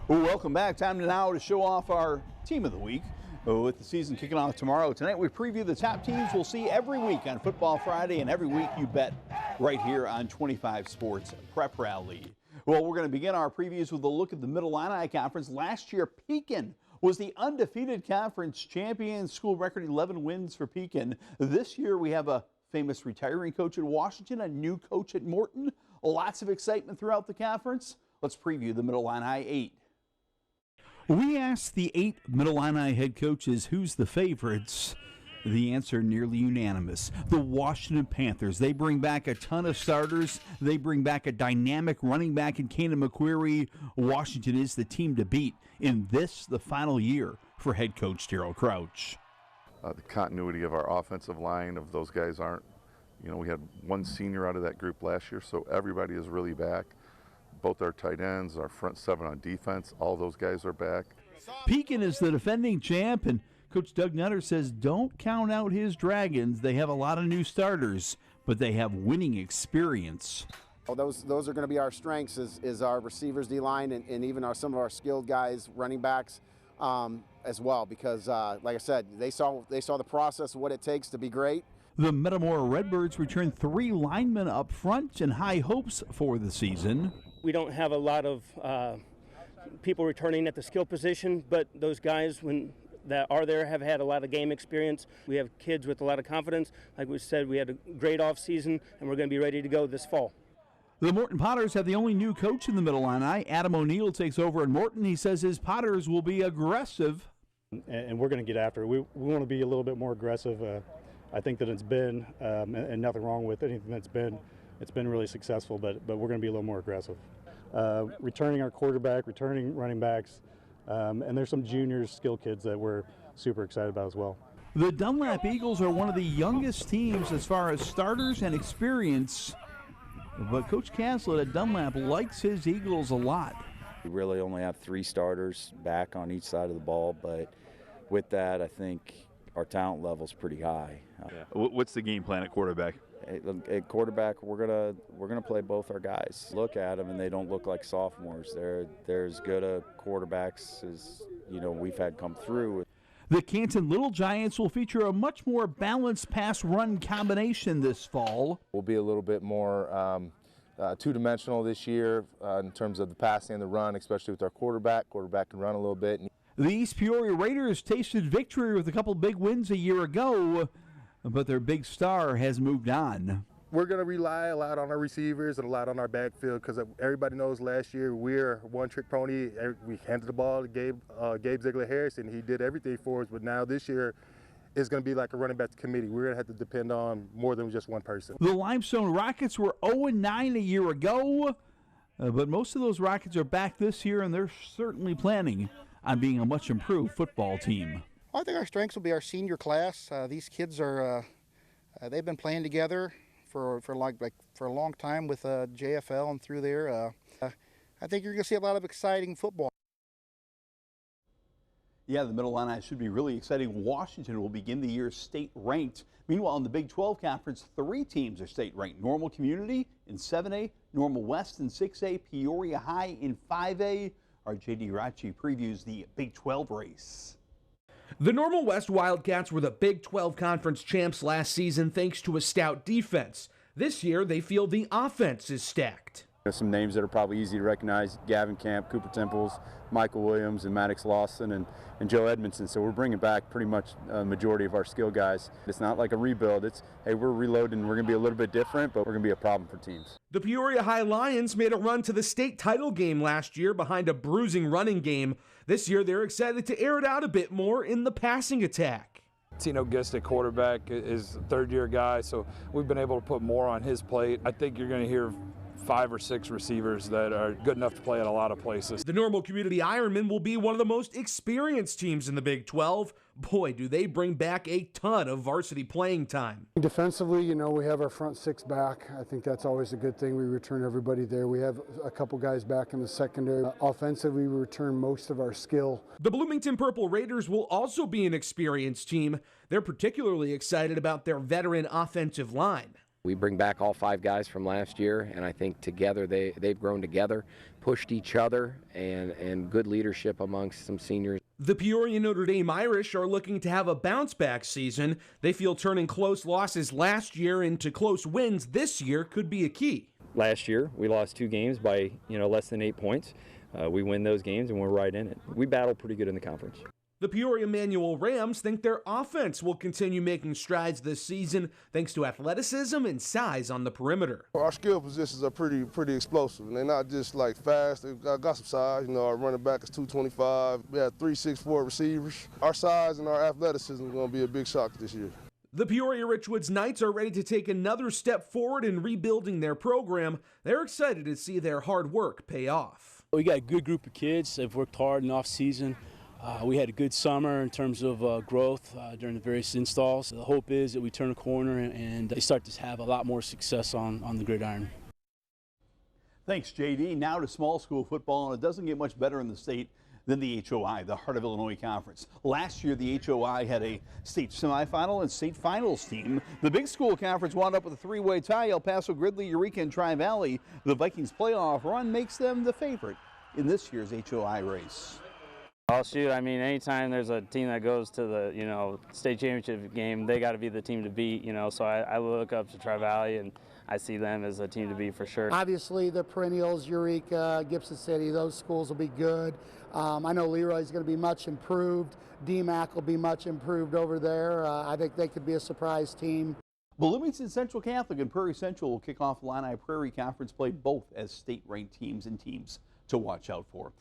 Well, welcome back. Time now to show off our team of the week. With the season kicking off tomorrow, tonight we preview the top teams we'll see every week on Football Friday, and every week you bet right here on 25 Sports Prep Rally. Well, we're going to begin our previews with a look at the Middle Illini Conference. Last year, Pekin was the undefeated conference champion. School record 11 wins for Pekin. This year we have a famous retiring coach at Washington, a new coach at Morton. Lots of excitement throughout the conference. Let's preview the Middle Illini 8. We asked the 8 Middle Illini head coaches who's the favorites. The answer nearly unanimous. The Washington Panthers. They bring back a ton of starters. They bring back a dynamic running back in Kanan McQuarrie. Washington is the team to beat in this, the final year for head coach Daryl Crouch. The continuity of our offensive line, of those guys aren't, we had one senior out of that group last year, so everybody is really back. Both our tight ends, our front seven on defense, all those guys are back. Pekin is the defending champ, and Coach Doug Nutter says don't count out his Dragons. They have a lot of new starters, but they have winning experience. Well, those are going to be our strengths is our receivers, D-line, and even some of our skilled guys, running backs as well, because like I said, they saw the process of what it takes to be great. The Metamora Redbirds return 3 linemen up front and high hopes for the season. We don't have a lot of people returning at the skill position, but those guys that are there have had a lot of game experience. We have kids with a lot of confidence. Like we said, we had a great off season, and we're going to be ready to go this fall. The Morton Potters have the only new coach in the Middle Illini. Adam O'Neill takes over at Morton. He says his Potters will be aggressive. And we're going to get after it. We want to be a little bit more aggressive. I think that it's been, and nothing wrong with anything that's been, it's been really successful, but we're going to be a little more aggressive. Returning our quarterback, returning running backs, and there's some juniors, skill kids that we're super excited about as well. The Dunlap Eagles are one of the youngest teams as far as starters and experience, but Coach Caslett at Dunlap likes his Eagles a lot. We really only have 3 starters back on each side of the ball, but with that, I think our talent level is pretty high. What's the game plan at quarterback? At quarterback, we're gonna play both our guys. Look at them, and they don't look like sophomores. They're as good a quarterbacks as we've had come through. The Canton Little Giants will feature a much more balanced pass-run combination this fall. We'll be a little bit more two-dimensional this year in terms of the passing and the run, especially with our quarterback. Quarterback can run a little bit. The East Peoria Raiders tasted victory with a couple big wins a year ago, but their big star has moved on. We're going to rely a lot on our receivers and a lot on our backfield because everybody knows last year we're one-trick pony. We handed the ball to Gabe Ziegler-Harris, and he did everything for us. But now this year it's going to be like a running back committee. We're going to have to depend on more than just one person. The Limestone Rockets were 0-9 a year ago, but most of those Rockets are back this year, and they're certainly planning on being a much improved football team. I think our strengths will be our senior class. These kids are they've been playing together for a long time with JFL and through there. I think you're going to see a lot of exciting football. Yeah, the Middle Illini should be really exciting. Washington will begin the year state ranked. Meanwhile, in the Big 12 Conference, 3 teams are state ranked. Normal Community in 7A, Normal West in 6A, Peoria High in 5A. Our J.D. Rachi previews the Big 12 race. The Normal West Wildcats were the Big 12 Conference champs last season thanks to a stout defense. This year, they feel the offense is stacked. There's some names that are probably easy to recognize: Gavin Camp, Cooper Temples, Michael Williams, and Maddox Lawson, and Joe Edmondson. So we're bringing back pretty much a majority of our skill guys. It's not like a rebuild. It's, hey, we're reloading. We're going to be a little bit different, but we're going to be a problem for teams. The Peoria High Lions made a run to the state title game last year behind a bruising running game. This year, they're excited to air it out a bit more in the passing attack. Tino Gist at quarterback is a third-year guy, so we've been able to put more on his plate. I think you're going to hear 5 or 6 receivers that are good enough to play at a lot of places. The Normal Community Ironmen will be one of the most experienced teams in the Big 12. Boy, do they bring back a ton of varsity playing time. Defensively, we have our front 6 back. I think that's always a good thing. We return everybody there. We have a couple guys back in the secondary. Offensively, we return most of our skill. The Bloomington Purple Raiders will also be an experienced team. They're particularly excited about their veteran offensive line. We bring back all 5 guys from last year, and I think together they've grown together, pushed each other, and good leadership amongst some seniors. The Peoria Notre Dame Irish are looking to have a bounce-back season. They feel turning close losses last year into close wins this year could be a key. Last year, we lost 2 games by less than 8 points. We win those games, and we're right in it. We battle pretty good in the conference. The Peoria Manual Rams think their offense will continue making strides this season thanks to athleticism and size on the perimeter. Our skill positions are pretty explosive. They're not just like fast. They've got some size. Our running back is 225. We have 3 6'4" receivers. Our size and our athleticism is going to be a big shock this year. The Peoria Richwoods Knights are ready to take another step forward in rebuilding their program. They're excited to see their hard work pay off. We got a good group of kids. They've worked hard in off-season. We had a good summer in terms of growth during the various installs. The hope is that we turn a corner and they start to have a lot more success on the gridiron. Thanks, JD. Now to small school football, and it doesn't get much better in the state than the HOI, the Heart of Illinois Conference. Last year, the HOI had a state semifinal and state finals team. The big school conference wound up with a 3-way tie. El Paso, Gridley, Eureka, and Tri-Valley. The Vikings playoff run makes them the favorite in this year's HOI race. Oh shoot, I mean, anytime there's a team that goes to the, state championship game, they got to be the team to beat, so I look up to Tri-Valley and I see them as a team to beat for sure. Obviously the perennials, Eureka, Gibson City, those schools will be good. I know Leroy's going to be much improved. DMAC will be much improved over there. I think they could be a surprise team. Bloomington Central Catholic and Prairie Central will kick off Illini Prairie Conference play both as state-ranked teams and teams to watch out for.